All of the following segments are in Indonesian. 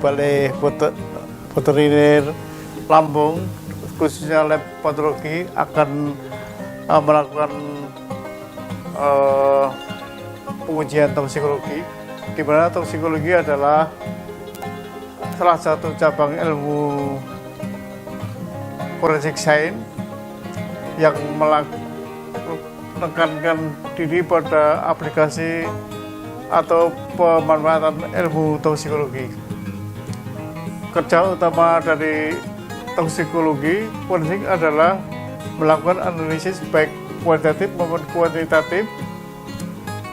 Balai Veteriner Lampung, khususnya lab patologi akan melakukan pengujian toksikologi, di mana toksikologi adalah salah satu cabang ilmu forensik sains yang menekankan diri pada aplikasi atau pemanfaatan ilmu toksikologi. Kerja utama dari toksikologi forensik adalah melakukan analisis baik kualitatif maupun kuantitatif,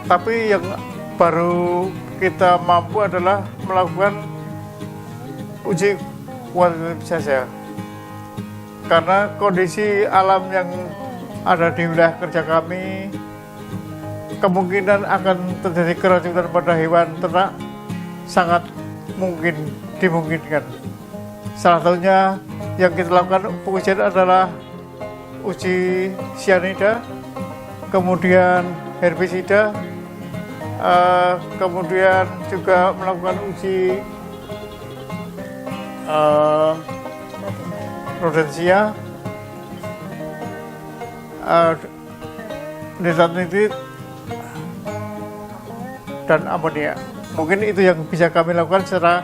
tapi yang baru kita mampu adalah melakukan uji kuantitatif saja, karena kondisi alam yang ada di wilayah kerja kami kemungkinan akan terjadi keracunan pada hewan ternak sangat dimungkinkan. Salah satunya yang kita lakukan pengujian adalah uji sianida, kemudian herbisida, kemudian juga melakukan uji rodensia, nitrat dan amonia. Mungkin itu yang bisa kami lakukan secara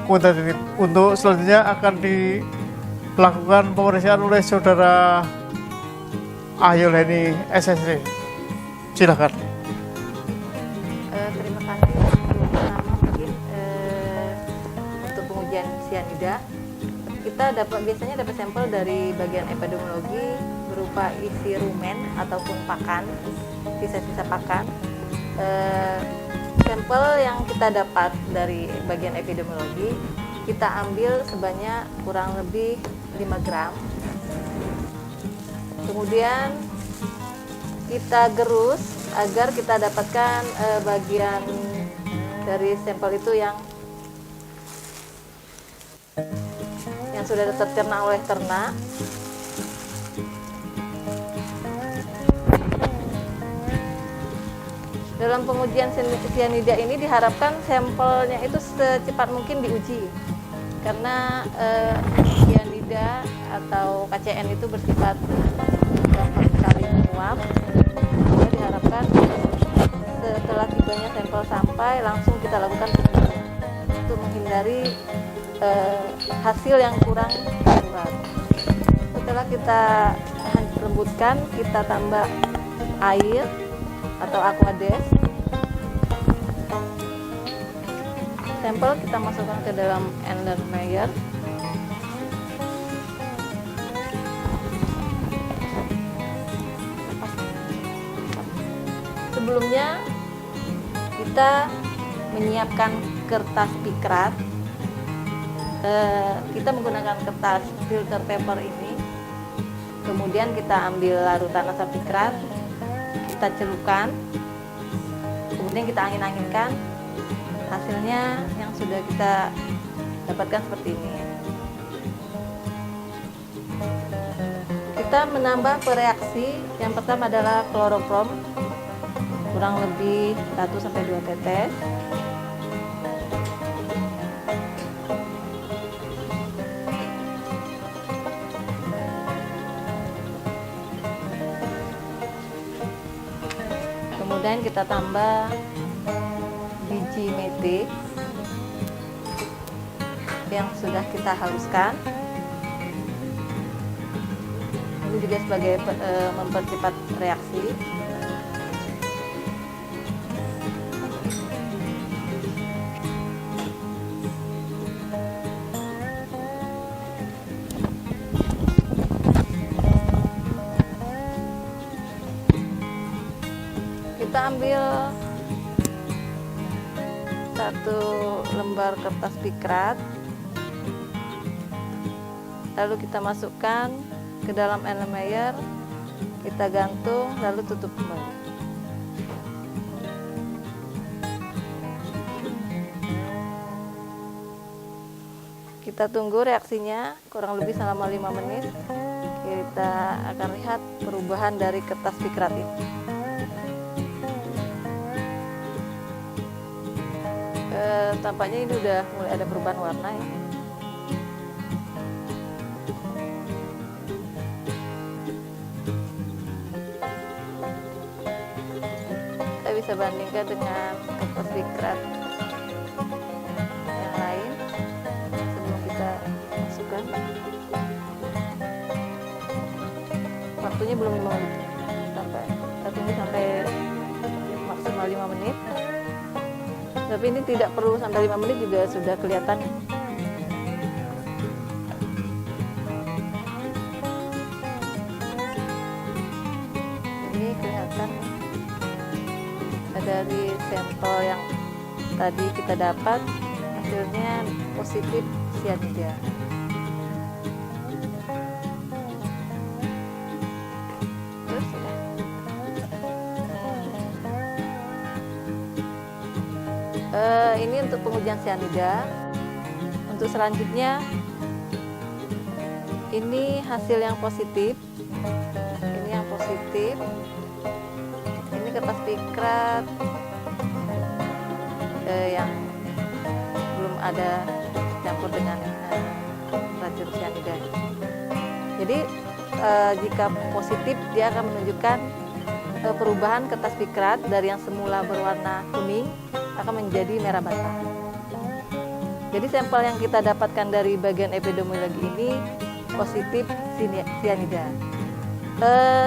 kuantitatif. Untuk selanjutnya akan dilakukan pemeriksaan oleh saudara Ahyul Heni SSC. Silakan. Terima kasih. Pertama mungkin untuk pengujian sianida kita biasanya dapat sampel dari bagian epidemiologi berupa isi rumen ataupun pakan, sisa-sisa pakan. Sampel yang kita dapat dari bagian epidemiologi kita ambil sebanyak kurang lebih 5 gram. Kemudian kita gerus agar kita dapatkan bagian dari sampel itu yang sudah tercerna oleh ternak. Dalam pengujian sianida ini diharapkan sampelnya itu secepat mungkin diuji, karena sianida atau KCN itu bersifat gampang sekali menguap. Jadi diharapkan setelah tibanya sampel sampai langsung kita lakukan pengujian untuk menghindari hasil yang kurang akurat. Setelah kita lembutkan, kita tambah air atau aquades. Sampel kita masukkan ke dalam Erlenmeyer. Sebelumnya kita menyiapkan kertas pikrat. Kita menggunakan kertas filter paper ini. Kemudian kita ambil larutan asam pikrat, kita celupkan, kemudian kita angin-anginkan. Hasilnya yang sudah kita dapatkan seperti ini. Kita menambah pereaksi. Yang pertama adalah kloroprom, kurang lebih 1-2 tetes. Kemudian kita tambah biji mete yang sudah kita haluskan. Ini juga sebagai mempercepat reaksi. Kita ambil 1 lembar kertas pikrat, lalu kita masukkan ke dalam Erlenmeyer, kita gantung, lalu tutup kembali. Kita tunggu reaksinya kurang lebih selama 5 menit. Kita akan lihat perubahan dari kertas pikrat ini. tampaknya ini udah mulai ada perubahan warna ya. Kita bisa bandingkan dengan kertas dikrat yang lain sebelum kita masukkan. Waktunya belum 5 menit, tapi ini sampai maksimal 5 menit. Tapi ini tidak perlu sampai 5 menit juga sudah kelihatan. Ini kelihatan dari sampel yang tadi kita dapat, hasilnya positif sianida. Terus ya. Ini untuk pengujian sianida. Untuk selanjutnya, ini hasil yang positif. Ini yang positif. Ini kertas pikrat yang belum ada campur dengan racun sianida. Jadi jika positif, dia akan menunjukkan perubahan kertas pikrat dari yang semula berwarna kuning akan menjadi merah bata. Jadi sampel yang kita dapatkan dari bagian epidemiologi ini positif sianida.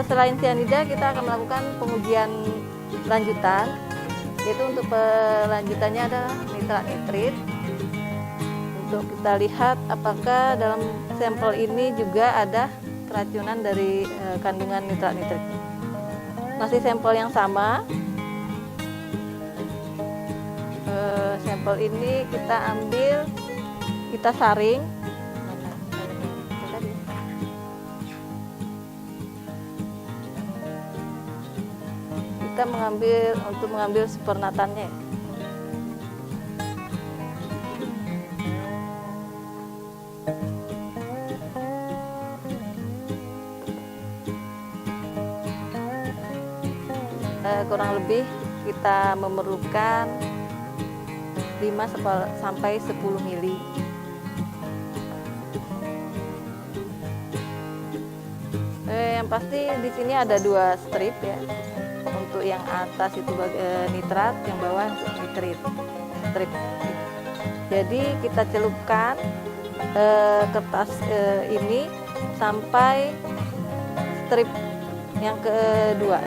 Selain sianida, kita akan melakukan pengujian lanjutan, yaitu untuk lanjutannya adalah nitrat nitrit. Untuk kita lihat apakah dalam sampel ini juga ada keracunan dari kandungan nitrat nitrit. Masih sampel yang sama. Sampel ini kita ambil, kita saring. Kita mengambil supernatannya. Kurang lebih kita memerlukan 5 sampai 10 mili. Yang pasti di sini ada 2 strip ya. Untuk yang atas itu nitrat, yang bawah untuk nitrit strip. Jadi kita celupkan kertas ini sampai strip yang kedua,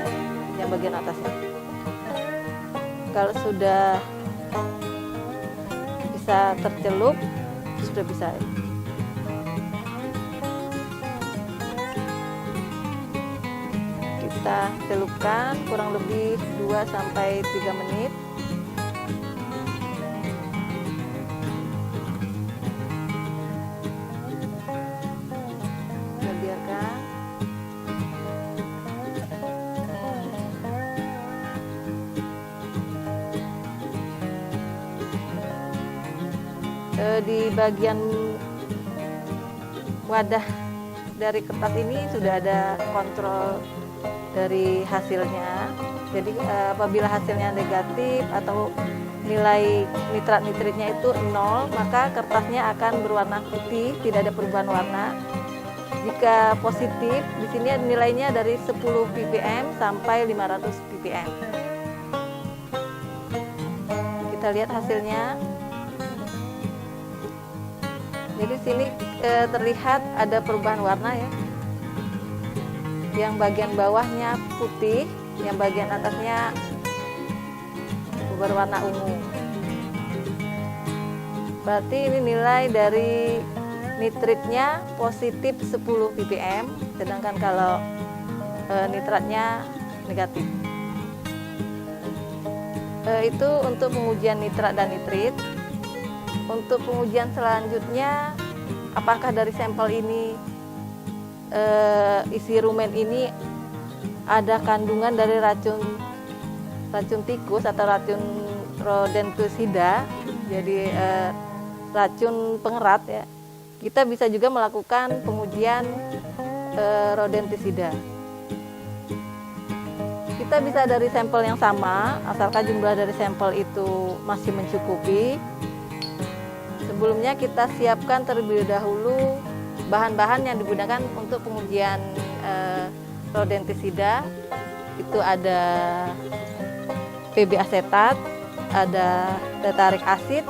yang bagian atasnya. Kalau sudah bisa tercelup, sudah bisa. Kita celupkan kurang lebih 2 sampai 3 menit. Kita biarkan. Di bagian wadah dari kertas ini sudah ada kontrol dari hasilnya. Jadi apabila hasilnya negatif atau nilai nitrat nitritnya itu 0, maka kertasnya akan berwarna putih, tidak ada perubahan warna. Jika positif, di sini nilainya dari 10 ppm sampai 500 ppm. Kita lihat hasilnya. Jadi sini terlihat ada perubahan warna ya. Yang bagian bawahnya putih, yang bagian atasnya berwarna ungu. Berarti ini nilai dari nitritnya positif 10 ppm, sedangkan kalau nitratnya negatif. Itu untuk pengujian nitrat dan nitrit. Untuk pengujian selanjutnya, apakah dari sampel ini isi rumen ini ada kandungan dari racun tikus atau racun rodenticida, jadi racun pengerat ya. Kita bisa juga melakukan pengujian rodenticida. Kita bisa dari sampel yang sama, asalkan jumlah dari sampel itu masih mencukupi. Sebelumnya kita siapkan terlebih dahulu bahan-bahan yang digunakan untuk pengujian rodentisida. Itu ada PB asetat, ada tetarik asid,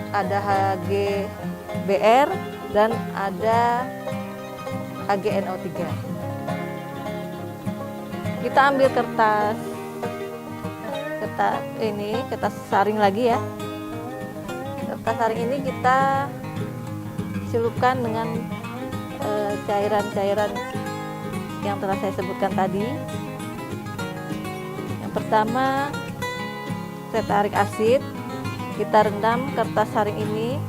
ada HGBR, dan ada HGNO3. Kita ambil kertas saring lagi ya. Kertas saring ini kita celupkan dengan cairan-cairan yang telah saya sebutkan tadi. Yang pertama, tetarik asid. Kita rendam kertas saring ini.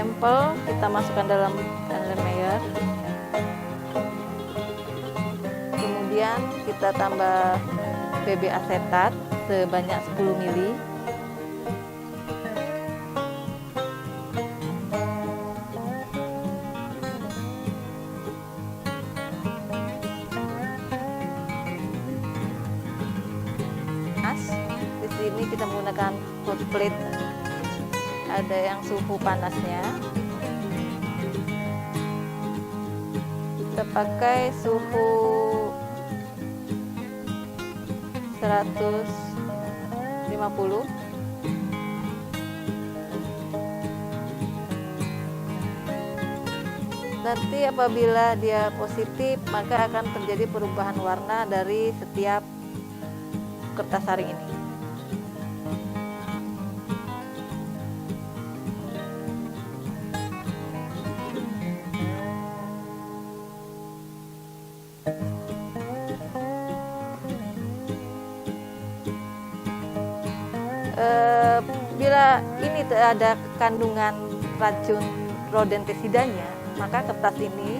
Sampel kita masukkan dalam Erlenmeyer. Kemudian kita tambah PB asetat sebanyak 10 ml. Di sini kita menggunakan hot plate. Ada yang suhu panasnya. Kita pakai suhu 150. Nanti apabila dia positif, maka akan terjadi perubahan warna dari setiap kertas saring ini. Bila ini ada kandungan racun rodentisidanya, maka kertas ini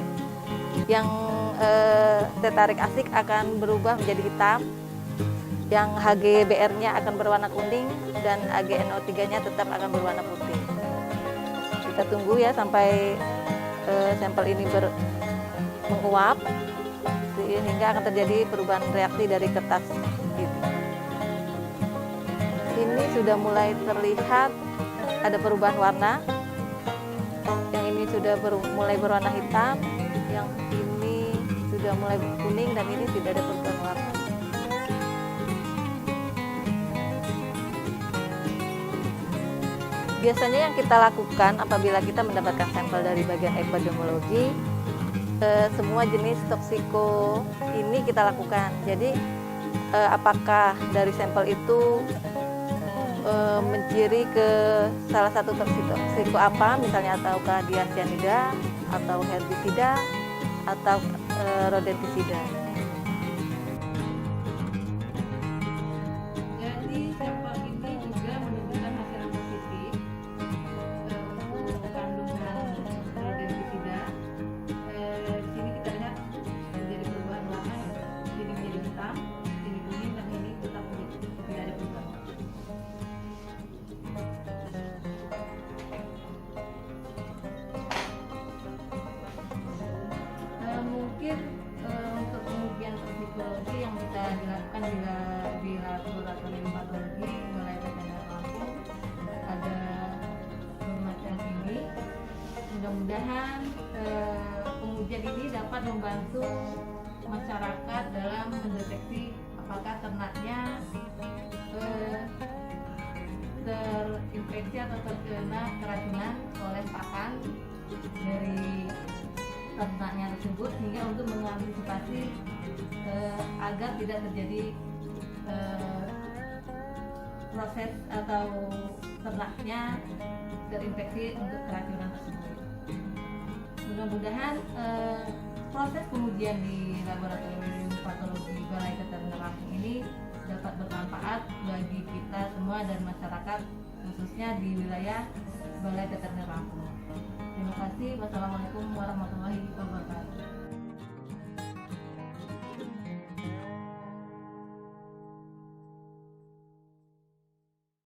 yang tetarik asid akan berubah menjadi hitam, yang HGBR-nya akan berwarna kuning, dan HGNO3-nya tetap akan berwarna putih. Kita tunggu ya sampai sampel ini menguap, sehingga akan terjadi perubahan reaksi dari kertas ini. Ini sudah mulai terlihat ada perubahan warna. Yang ini sudah mulai berwarna hitam, yang ini sudah mulai kuning, dan ini tidak ada perubahan warna. Biasanya yang kita lakukan apabila kita mendapatkan sampel dari bagian epidemiologi, semua jenis toksiko ini kita lakukan. Jadi apakah dari sampel itu menciri ke salah satu toksiko apa, misalnya ataukah dia cyanida atau herbisida atau rodentisida. Jadi sampel ini juga menunjukkan hasil yang positif untuk kandungan rodentisida. Di sini kita lihat menjadi perubahan warna, ini menjadi hitam, ini kuning, dan ini tetap tidak ada perubahan. Mungkin untuk pengujian toksikologi yang bisa dilakukan di laboratorium patologi Balai Veteriner Lampung ada semacam ini. Mudah-mudahan pengujian ini dapat membantu masyarakat dalam mendeteksi apakah ternaknya terinfeksi atau terkena keracunan oleh pakan dari ternaknya tersebut, sehingga untuk mengantisipasi agar tidak terjadi proses atau ternaknya terinfeksi untuk keracunan tersebut. Mudah-mudahan proses pengujian di laboratorium patologi Balai Veteriner Lampung ini dapat bermanfaat bagi kita semua dan masyarakat, khususnya di wilayah Balai Veteriner Lampung. Terima kasih. Wassalamualaikum warahmatullahi wabarakatuh.